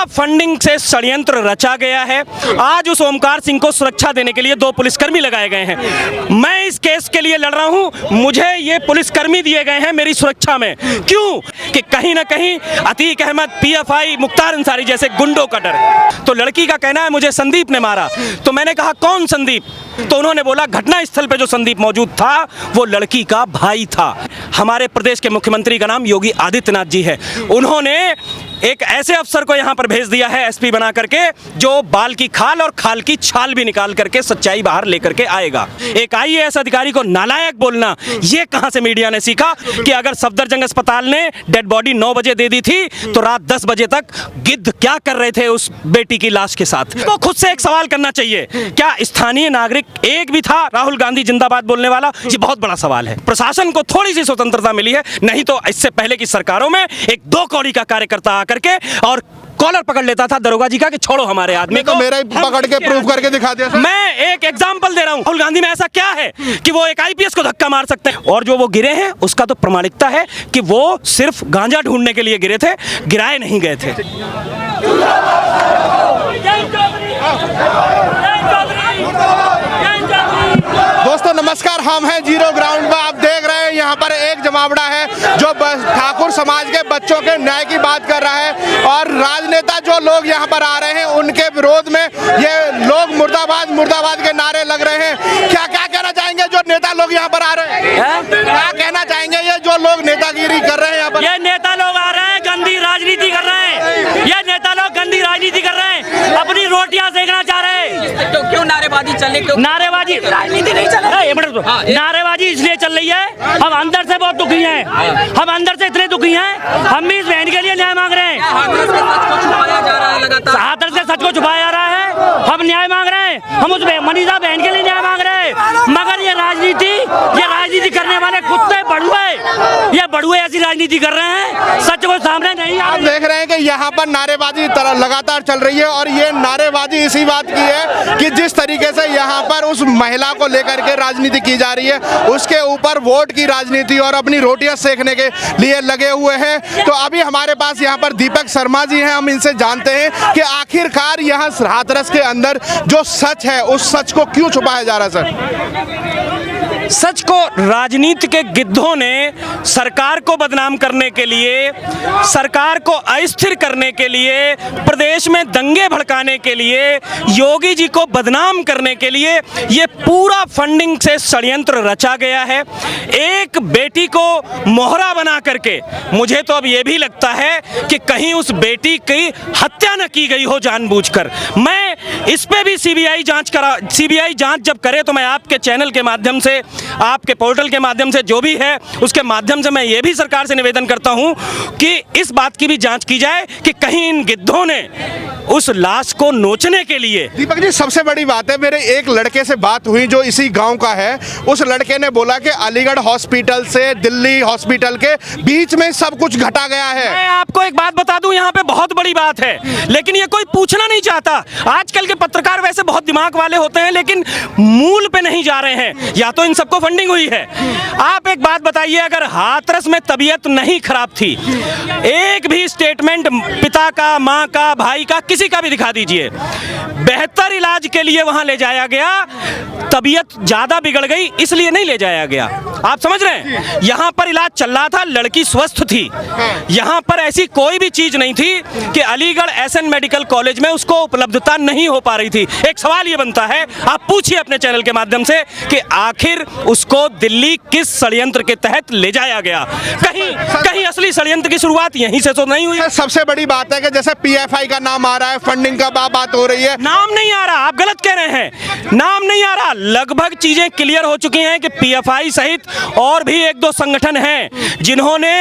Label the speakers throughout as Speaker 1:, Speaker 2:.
Speaker 1: पूरा फंडिंग से षड्यंत्र रचा गया है। आज उस ओमकार सिंह को सुरक्षा देने के लिए 2 पुलिसकर्मी लगाए गए हैं। मैं इस केस के लिए लड़ रहा हूं, मुझे ये पुलिसकर्मी दिए गए हैं मेरी सुरक्षा में। क्यों? कि कहीं ना कहीं अतीक अहमद, पीएफआई, मुख्तार अंसारी जैसे गुंडों का डर। तो लड़की का कहना है मुझे संदीप ने मारा, तो मैंने कहा कौन संदीप? तो उन्होंने बोला घटना स्थल पे जो संदीप मौजूद था वो लड़की का भाई था। हमारे प्रदेश के मुख्यमंत्री का नाम योगी आदित्यनाथ जी है। उन्होंने एक ऐसे अफसर को यहाँ पर भेज दिया है एसपी बना करके, जो बाल की खाल और खाल की छाल भी निकाल करके सच्चाई बाहर लेकर के आएगा। एक आईएएस अधिकारी को नालायक बोलना, ये कहां से मीडिया ने सीखा कि अगर सफदरजंग अस्पताल ने डेड बॉडी 9 बजे दे दी थी तो रात 10 बजे तक गिद्ध क्या कर रहे थे उस बेटी की लाश के साथ? तो खुद से एक सवाल करना चाहिए, क्या स्थानीय नागरिक एक भी था राहुल गांधी जिंदाबाद बोलने वाला? ये बहुत बड़ा सवाल है। प्रशासन को थोड़ी सी स्वतंत्रता मिली है, नहीं तो इससे पहले की सरकारों में एक 2 कौड़ी का कार्यकर्ता करके और कॉलर पकड़ लेता था दरोगा जी का कि छोड़ो हमारे आदमी को।
Speaker 2: मेरा ही पकड़ के प्रूफ करके दिखा दिया।
Speaker 1: मैं एक एग्जांपल दे रहा हूं। राहुल गांधी में ऐसा क्या है कि वो एक आईपीएस को धक्का मार सकते हैं? और जो वो गिरे हैं उसका तो प्रमाणिकता है कि वो सिर्फ गांजा ढूंढने के लिए गिरे थे, गिराए नहीं गए थे।
Speaker 2: दोस्तों नमस्कार, हम हैं जीरो ग्राउंड पर। आप देख रहे हैं यहाँ पर एक जमावड़ा है जो ठाकुर समाज के बच्चों के न्याय की बात कर रहा है, और राजनेता जो लोग यहाँ पर आ रहे हैं उनके विरोध में ये लोग मुर्दाबाद मुर्दाबाद के नारे लग रहे हैं। क्या क्या कहना चाहेंगे जो नेता लोग यहाँ पर आ रहे हैं? क्या कहना चाहेंगे ये जो लोग नेतागिरी कर रहे हैं यहाँ पर?
Speaker 3: ये नेता लोग आ रहे हैं, गंदी राजनीति कर रहे हैं। ये नेता लोग गंदी राजनीति कर रहे हैं, अपनी रोटियां सेकना चाह रहे हैं।
Speaker 4: तो क्यों नारेबाजी चल रही?
Speaker 3: नारेबाजी
Speaker 4: राजनीति नहीं चल रही।
Speaker 3: नारेबाजी इसलिए चल रही है, हम अंदर से बहुत दुखी हैं। हम अंदर से इतने दुखी हैं, हम भी इस बहन के लिए न्याय मांग रहे हैं।
Speaker 4: हाथरस से सच को छुपाया जा रहा है लगातार।
Speaker 3: हाथरस से सच को छुपाया जा रहा है, हम न्याय मांग रहे हैं। हम उस मनीषा बहन के लिए न्याय मांग रहे हैं। मगर ये राजनीति करने वाले कुत्ते बड़ुए ऐसी राजनीति कर रहे हैं, सच को सामने नहीं आ रही।
Speaker 2: आप देख रहे हैं कि यहाँ पर नारेबाजी लगातार चल रही है, और ये नारेबाजी इसी बात की है कि जिस तरीके से यहाँ पर उस महिला को लेकर के राजनीति की जा रही है, उसके ऊपर वोट की राजनीति और अपनी रोटियां सेकने के लिए लगे हुए हैं। तो अभी हमारे पास यहाँ पर दीपक शर्मा जी हैं, हम इनसे जानते हैं कि आखिरकार यहाँ हाथरस के अंदर जो सच है उस सच को क्यों छुपाया जा रहा है? सर,
Speaker 1: सच को राजनीति के गिद्धों ने सरकार को बदनाम करने के लिए, सरकार को अस्थिर करने के लिए, प्रदेश में दंगे भड़काने के लिए, योगी जी को बदनाम करने के लिए ये पूरा फंडिंग से षड्यंत्र रचा गया है। एक बेटी को मोहरा बना करके, मुझे तो अब ये भी लगता है कि कहीं उस बेटी की हत्या न की गई हो जानबूझकर। मैं इस पे भी सीबीआई जांच जब करे तो मैं आपके चैनल के माध्यम से, आपके पोर्टल के माध्यम से, जो भी है उसके माध्यम से मैं ये भी सरकार से निवेदन करता हूं कि इस बात की भी जांच की जाए कि कहीं इन गिद्धों ने उस लाश को नोचने के लिए।
Speaker 2: दीपक जी, सबसे बड़ी बात है, मेरे एक लड़के से बात हुई जो इसी गांव का है। उस लड़के ने बोला कि अलीगढ़ हॉस्पिटल से दिल्ली हॉस्पिटल के बीच में सब कुछ घटा गया है।
Speaker 1: मैं आपको एक बात बता दूं, यहाँ पे बहुत बड़ी बात है, लेकिन ये कोई पूछना नहीं चाहता। आजकल के पत्रकार वैसे बहुत दिमाग वाले होते हैं, लेकिन मूल पे नहीं जा रहे हैं। या तो इन सबको फंडिंग हुई है। आप एक बात बताइए, अगर हाथरस में तबीयत नहीं खराब थी, एक भी स्टेटमेंट पिता का, माँ का, भाई का, किसी का भी दिखा दीजिए। बेहतर इलाज के लिए वहां ले जाया गया, तबीयत ज्यादा बिगड़ गई इसलिए नहीं ले जाया गया। आप समझ रहे हैं? यहां पर इलाज चल रहा था, लड़की स्वस्थ थी। यहां पर ऐसी कोई भी चीज नहीं थी कि अलीगढ़ एसएन मेडिकल कॉलेज में उसको उपलब्धता नहीं हो पा रही थी। एक सवाल ये बनता है, आप पूछिए अपने चैनल के माध्यम से कि आखिर उसको दिल्ली किस षड्यंत्र के तहत ले जाया गया? कहीं असली षड्यंत्र की शुरुआत यहीं से तो नहीं हुई।
Speaker 2: सबसे बड़ी बात है कि जैसे पीएफआई का नाम आ रहा है, फंडिंग का बात हो रही है।
Speaker 1: नाम नहीं आ रहा, आप गलत कह रहे हैं, नाम नहीं आ रहा। लगभग चीजें क्लियर हो चुकी हैं कि पीएफआई सहित और भी 1-2 संगठन हैं जिन्होंने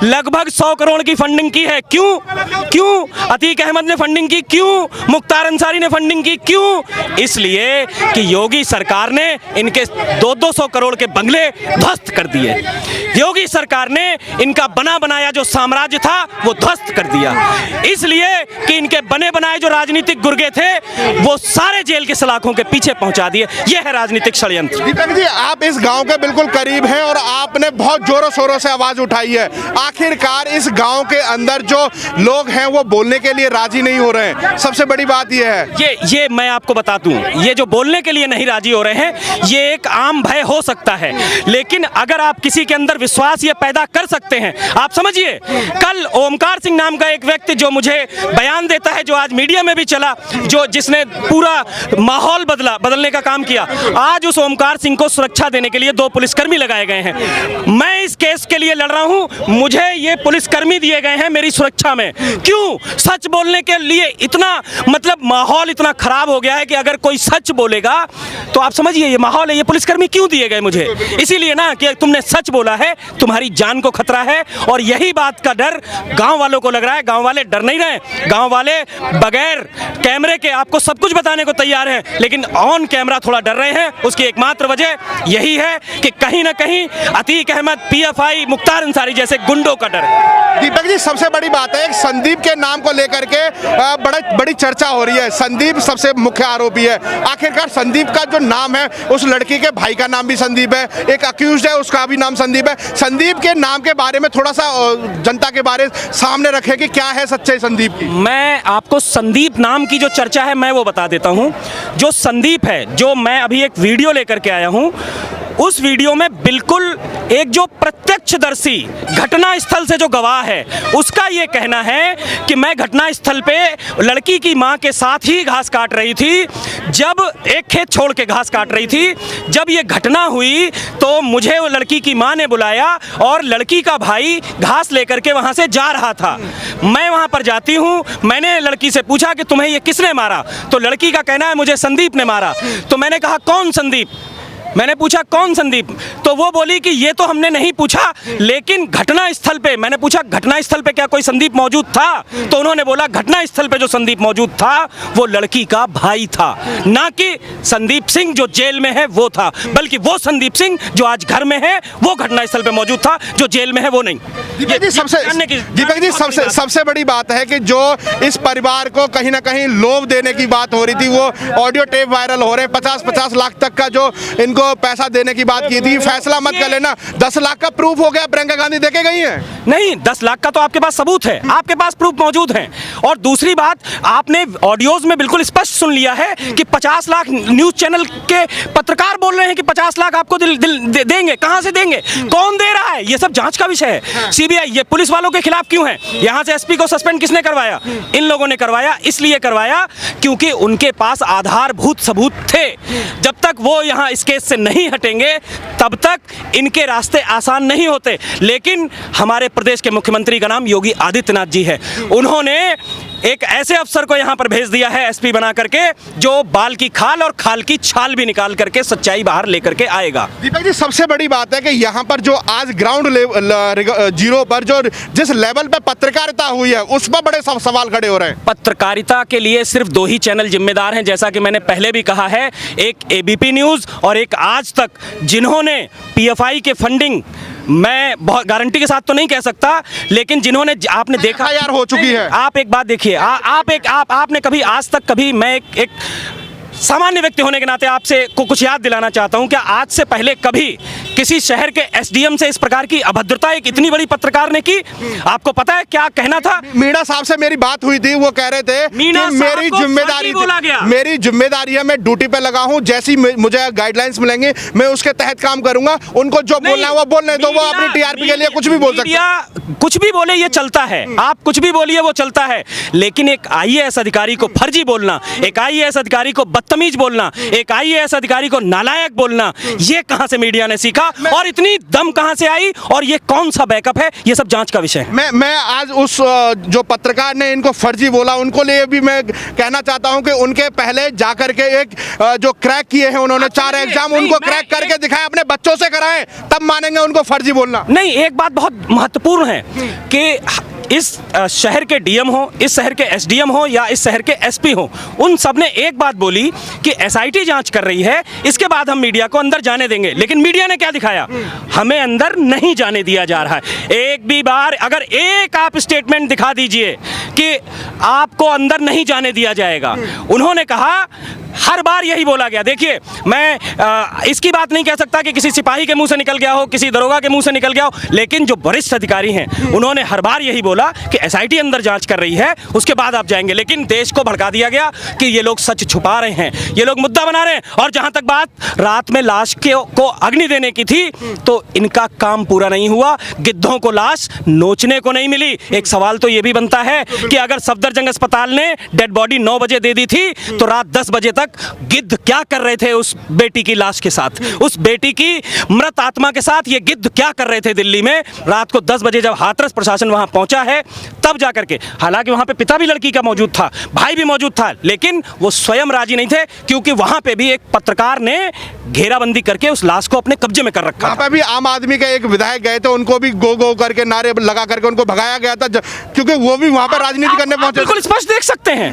Speaker 1: लगभग 100 करोड़ की फंडिंग की है। क्यों? अतीक अहमद ने फंडिंग की, क्यों मुख्तार अंसारी ने फंडिंग फंडिंग की। क्यों? इसलिए कि योगी सरकार ने इनके 200 करोड़ के बंगले ध्वस्त कर दिए। योगी सरकार ने इनका बना बनाया जो साम्राज्य था वो ध्वस्त कर दिया, इसलिए कि इनके बने बनाए जो राजनीतिक गुर्गे थे वो सारे जेल के सलाखों के पीछे पहुंचा दिए। यह है राजनीतिक षड्यंत्र।
Speaker 2: दीपक जी, आप इस गांव के बिल्कुल करीब हैं और आपने बहुत जोरों शोरों से आवाज उठाई है। आखिरकार इस गांव के अंदर जो लोग हैं वो बोलने के लिए राजी नहीं हो रहे हैं। सबसे बड़ी बात यह है,
Speaker 1: ये मैं आपको बता दूं, ये जो बोलने के लिए नहीं राजी हो रहे हैं ये एक आम भय हो सकता है, लेकिन अगर आप किसी के अंदर विश्वास ये पैदा कर सकते हैं, आप समझिए कल ओमकार सिंह नाम का एक व्यक्ति जो मुझे बयान देता है, जो आज मीडिया में भी चला, जो जिसने पूरा माहौल बदलने का काम किया, आज उस ओमकार सिंह को सुरक्षा देने के लिए 2 पुलिसकर्मी लगाए गए हैं। मैं इस केस के लिए लड़ रहा हूं, मुझे ये पुलिसकर्मी दिए गए हैं मेरी सुरक्षा में। क्यों? सच बोलने के लिए इतना मतलब माहौल इतना खराब हो गया है कि अगर कोई सच बोलेगा तो आप समझिए ये माहौल है। ये पुलिसकर्मी क्यों दिए गए मुझे? इसीलिए ना कि तुमने सच बोला है, तुम्हारी जान को खतरा है, और यही बात का डर गांव वालों को लग रहा है। गांव वाले डर नहीं रहे, गांव वाले बगैर कैमरे के आपको सब कुछ बताने को तैयार हैं, लेकिन ऑन कैमरा थोड़ा डर रहे हैं। उसकी एकमात्र वजह यही है कि कहीं ना कहीं अतीक अहमद, पीएफआई, मुख्तार अंसारी जैसे गुंडों का डर है।
Speaker 2: दीपक जी, सबसे बड़ी बात है, संदीप के नाम को लेकर के बड़ी चर्चा हो रही है। संदीप सबसे मुख्य आरोपी है। आखिरकार संदीप का जो नाम है, उस लड़की के भाई का नाम भी संदीप है, एक अक्यूज्ड है उसका भी नाम संदीप है। संदीप के नाम के बारे में थोड़ा सा जनता के बारे सामने रखे कि क्या है सच्चाई संदीप की।
Speaker 1: मैं आपको संदीप नाम की जो चर्चा है मैं वो बता देता हूं। जो संदीप है, जो मैं अभी एक वीडियो लेकर के आया हूं, उस वीडियो में बिल्कुल एक जो प्रत्यक्षदर्शी घटना स्थल से जो गवाह है उसका ये कहना है कि मैं घटना स्थल पे लड़की की मां के साथ ही घास काट रही थी, जब एक खेत छोड़ के घास काट रही थी। जब ये घटना हुई तो मुझे वो लड़की की मां ने बुलाया और लड़की का भाई घास लेकर के वहां से जा रहा था। मैं वहां पर जाती हूं, मैंने लड़की से पूछा कि तुम्हें ये किसने मारा? तो लड़की का कहना है मुझे संदीप ने मारा। तो मैंने कहा कौन संदीप? मैंने पूछा कौन संदीप? तो वो बोली कि ये तो हमने नहीं पूछा, लेकिन घटना स्थल पे, मैंने पूछा घटना स्थल पे क्या कोई संदीप मौजूद था? तो उन्होंने बोला घटना स्थल पे जो संदीप मौजूद था वो लड़की का भाई था, ना कि संदीप सिंह जो जेल में है वो था, बल्कि वो संदीप सिंह जो आज घर में है वो घटना स्थल पे मौजूद था, जो जेल में है वो नहीं।
Speaker 2: दीपक जी, सबसे बड़ी बात है कि जो इस परिवार को कहीं ना कहीं लोभ देने की बात हो रही थी, वो ऑडियो टेप वायरल हो रहे हैं। 50-50 लाख तक का जो इनको पैसा देने की बात की थी। फैसला मत कर लेना, 10 लाख का प्रूफ हो गया, प्रियंका गांधी देके गई है।
Speaker 1: नहीं, 10 लाख का तो आपके पास सबूत है, आपके पास प्रूफ मौजूद है। और दूसरी बात, आपने ऑडियोज में बिल्कुल स्पष्ट सुन लिया है कि 50 लाख न्यूज चैनल के पत्रकार बोल रहे हैं कि 50 लाख आपको देंगे। कहां से देंगे? कौन दे रहा है? ये सब जांच का विषय है। सीबीआई ये पुलिस वालों के खिलाफ क्यों है? यहां से एसपी को सस्पेंड किसने करवाया? इन लोगों ने करवाया। इसलिए करवाया क्योंकि उनके पास आधारभूत सबूत थे। जब तक वो यहां इस केस से नहीं हटेंगे तब तक इनके रास्ते आसान नहीं होते। लेकिन हमारे प्रदेश के मुख्यमंत्री का नाम योगी आदित्यनाथ जी है। उन्होंने एक ऐसे अफसर को यहां पर भेज दिया है एसपी बना करके, जो बाल की खाल और खाल की छाल भी निकाल करके सच्चाई बाहर लेकर के आएगा।
Speaker 2: दीपक जी, सबसे बड़ी बात है कि यहां पर जो आज ग्राउंड जीरो पर जो जिस लेवल पे पत्रकारिता हुई है उस पर बड़े सवाल खड़े हो रहे हैं।
Speaker 1: पत्रकारिता के लिए सिर्फ 2 ही चैनल जिम्मेदार हैं, जैसा कि मैंने पहले भी कहा है, एक एबीपी न्यूज और एक आज तक, जिन्होंने पीएफआई के फंडिंग, मैं बहुत गारंटी के साथ तो नहीं कह सकता, लेकिन जिन्होंने, आपने देखा
Speaker 2: यार हो चुकी है।
Speaker 1: आप एक बात देखिए, आपने कभी आज तक कभी, मैं एक सामान्य व्यक्ति होने के नाते आपसे को कुछ याद दिलाना चाहता हूं, क्या आज से पहले कभी किसी शहर के एसडीएम से इस प्रकार की अभद्रता एक इतनी बड़ी पत्रकार ने की? आपको पता है क्या कहना था?
Speaker 2: मीणा साहब से मेरी बात हुई थी, वो कह रहे थे कि मेरी जिम्मेदारी है, मैं ड्यूटी पे लगा हूं, जैसी मुझे गाइडलाइंस मिलेंगे मैं उसके तहत काम करूंगा। उनको जो बोलना है वो बोलने दो, वो अपनी टीआरपी के लिए कुछ भी बोल सकते हैं।
Speaker 1: कुछ भी बोले ये चलता है, आप कुछ भी बोलिए वो चलता है, लेकिन एक आईएएस अधिकारी को फर्जी बोलना, एक आईएएस अधिकारी को बदतमीज बोलना, एक आईएएस अधिकारी को नालायक बोलना, ये कहां से मीडिया ने सीखा और इतनी दम कहां से आई और ये कौन सा बैकअप है? ये सब जांच का विषय है।
Speaker 2: मैं आज उस जो पत्रकार ने इनको फर्जी बोला उनको लिए भी मैं कहना चाहता हूं कि उनके पहले जाकर के एक जो क्रैक किए हैं उन्होंने 4 एग्जाम, उनको क्रैक करके दिखाए, अपने बच्चों से कराएं, तब मानेंगे उनको फर्जी बोलना।
Speaker 1: नहीं, एक बात बहुत महत्वपूर्ण है कि इस शहर के डीएम हो, इस शहर के एसडीएम हो या इस शहर के एसपी हो, उन सब ने एक बात बोली कि एसआईटी जांच कर रही है, इसके बाद हम मीडिया को अंदर जाने देंगे। लेकिन मीडिया ने क्या दिखाया? हमें अंदर नहीं जाने दिया जा रहा है। एक भी बार अगर एक आप स्टेटमेंट दिखा दीजिए कि आपको अंदर नहीं जाने दिया जाएगा। उन्होंने कहा, हर बार यही बोला गया। देखिए, मैं इसकी बात नहीं कह सकता कि किसी सिपाही के मुंह से निकल गया हो, किसी दरोगा के मुंह से निकल गया हो, लेकिन जो वरिष्ठ अधिकारी हैं उन्होंने हर बार यही बोला कि एसआईटी अंदर जांच कर रही है, उसके बाद आप जाएंगे। लेकिन देश को भड़का दिया गया कि ये लोग सच छुपा रहे हैं, ये लोग मुद्दा बना रहे हैं। और जहां तक बात रात में लाश को अग्नि देने की थी, तो इनका काम पूरा नहीं हुआ। गिद्धों को लाश नोचने को नहीं मिली। एक सवाल तो ये भी बनता है कि अगर सफदरजंग अस्पताल ने डेड बॉडी 9 बजे दे दी थी, तो रात 10 बजे तक गिद्ध क्या कर रहे थे उस बेटी की लाश के साथ, उस बेटी की मृत आत्मा के साथ ये गिद्ध क्या कर रहे थे दिल्ली में? रात को 10 बजे जब हाथरस प्रशासन वहां पहुंचा है, तब जाकर के, हालांकि वहां पे पिता भी लड़की का मौजूद था, भाई भी मौजूद था, लेकिन वो स्वयं राजी नहीं थे, क्योंकि वहां पे भी एक पत्रकार ने घेराबंदी करके उस लाश को अपने कब्जे में कर रखा।
Speaker 2: वहां पे भी आम आदमी के एक विधायक गए थे, उनको भी गो गो करके नारे लगा करके उनको भगाया गया था, क्योंकि वो भी वहां पर राजनीति करने पहुंचे।
Speaker 1: बिल्कुल स्पष्ट देख सकते हैं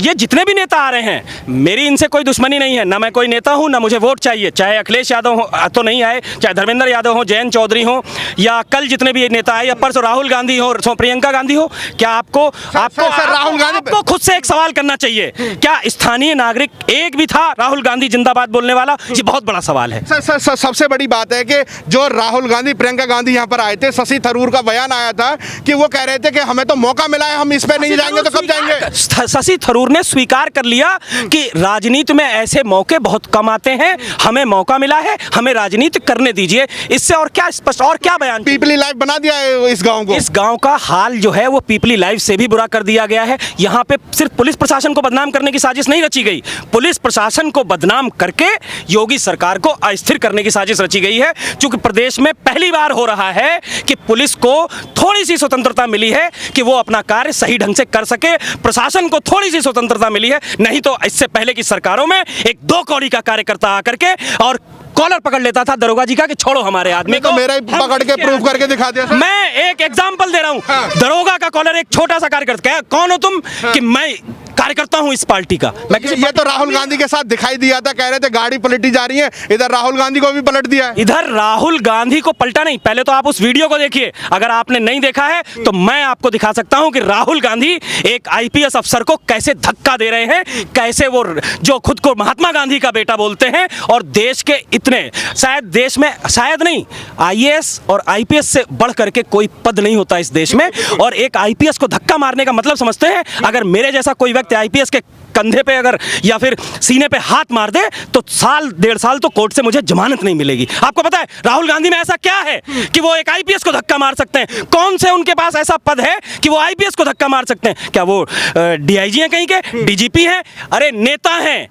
Speaker 1: ये जितने भी नेता आ रहे हैं, मेरी इनसे कोई दुश्मनी नहीं है, ना मैं कोई नेता हूं, ना मुझे वोट चाहिए। चाहे अखिलेश यादव हो तो नहीं आए, चाहे धर्मेंद्र यादव हो, जयंत चौधरी हो, या कल जितने भी नेता आए, या परसों राहुल गांधी हो, प्रियंका गांधी हो, क्या आपको
Speaker 2: राहुल गांधी
Speaker 1: आपको खुद से एक सवाल करना चाहिए, क्या स्थानीय नागरिक एक भी था राहुल गांधी जिंदाबाद बोलने वाला? ये बहुत बड़ा सवाल है।
Speaker 2: सबसे बड़ी बात है कि जो राहुल गांधी, प्रियंका गांधी यहाँ पर आए थे, शशि थरूर का बयान आया था कि वो कह रहे थे कि हमें तो मौका मिला है, हम इस पे नहीं जाएंगे तो कब जाएंगे?
Speaker 1: शशि थरूर ने स्वीकार कर लिया कि राजनीति में ऐसे मौके बहुत कम आते हैं, हमें मौका मिला है, हमें राजनीति करने दीजिए। इससे और क्या स्पष्ट और क्या बयान?
Speaker 2: पीपली लाइफ बना दिया है इस गांव को।
Speaker 1: इस गांव का हाल जो है वो पीपली लाइफ से भी बुरा कर दिया गया है। यहाँ पे सिर्फ पुलिस प्रशासन को बदनाम करने की साजिश नहीं रची गई, पुलिस प्रशासन को बदनाम करके योगी सरकार को अस्थिर करने की साजिश रची गई है। क्योंकि प्रदेश में पहली बार हो रहा है कि पुलिस को थोड़ी सी स्वतंत्रता मिली है कि वो अपना कार्य सही ढंग से कर सके, प्रशासन को थोड़ी सी स्वतंत्रता मिली है। नहीं तो इससे पहले की सरकारों में एक 2 कौड़ी का कार्यकर्ता आकर के और कॉलर पकड़ लेता था दरोगा जी का कि छोड़ो हमारे आदमी को।
Speaker 2: तो मेरा ही पकड़ के प्रूफ करके दिखा दिया।
Speaker 1: मैं एक एग्जांपल दे रहा हूं। दरोगा का कॉलर एक छोटा सा कार्यकर्ता, कौन हो तुम? कि मैं कार्यकर्ता हूं इस पार्टी का। मैं किसी
Speaker 2: ये तो राहुल गांधी के साथ दिखाई दिया था, कह रहे थे गाड़ी पलटी जा रही है, इधर राहुल गांधी को भी पलट दिया है।
Speaker 1: इधर राहुल गांधी को पलटा नहीं, पहले तो आप उस वीडियो को देखिए। अगर आपने नहीं देखा है तो मैं आपको दिखा सकता हूं कि राहुल गांधी एक आईपीएस अफसर को कैसे धक्का दे रहे हैं, कैसे वो जो खुद को महात्मा गांधी का बेटा बोलते हैं, और देश के इतने, शायद देश में, शायद नहीं, आईएएस और आईपीएस से बढ़ करके कोई पद नहीं होता इस देश में। और एक आईपीएस को धक्का मारने का मतलब समझते हैं? अगर मेरे जैसा कोई व्यक्ति आईपीएस के कंधे पे अगर या फिर सीने पे हाथ मार दे तो 1.5 साल तो कोर्ट से मुझे जमानत नहीं मिलेगी। आपको पता है राहुल गांधी में ऐसा क्या है कि वो एक आईपीएस को धक्का मार सकते हैं? कौन से उनके पास ऐसा पद है कि वो आईपीएस को धक्का मार सकते हैं? क्या वो डीआईजी हैं, कहीं के डीजीपी हैं? अरे नेता हैं,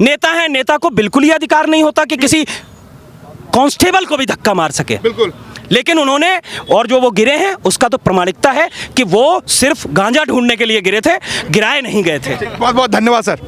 Speaker 1: नेता हैं। नेता को बिल्कुल ही अधिकार नहीं होता कि किसी कांस्टेबल को भी धक्का मार सके।
Speaker 2: बिल्कुल।
Speaker 1: लेकिन उन्होंने, और जो वो गिरे हैं उसका तो प्रमाणिकता है कि वो सिर्फ गांजा ढूंढने के लिए गिरे थे, गिराए नहीं गए थे।
Speaker 2: बहुत बहुत धन्यवाद सर।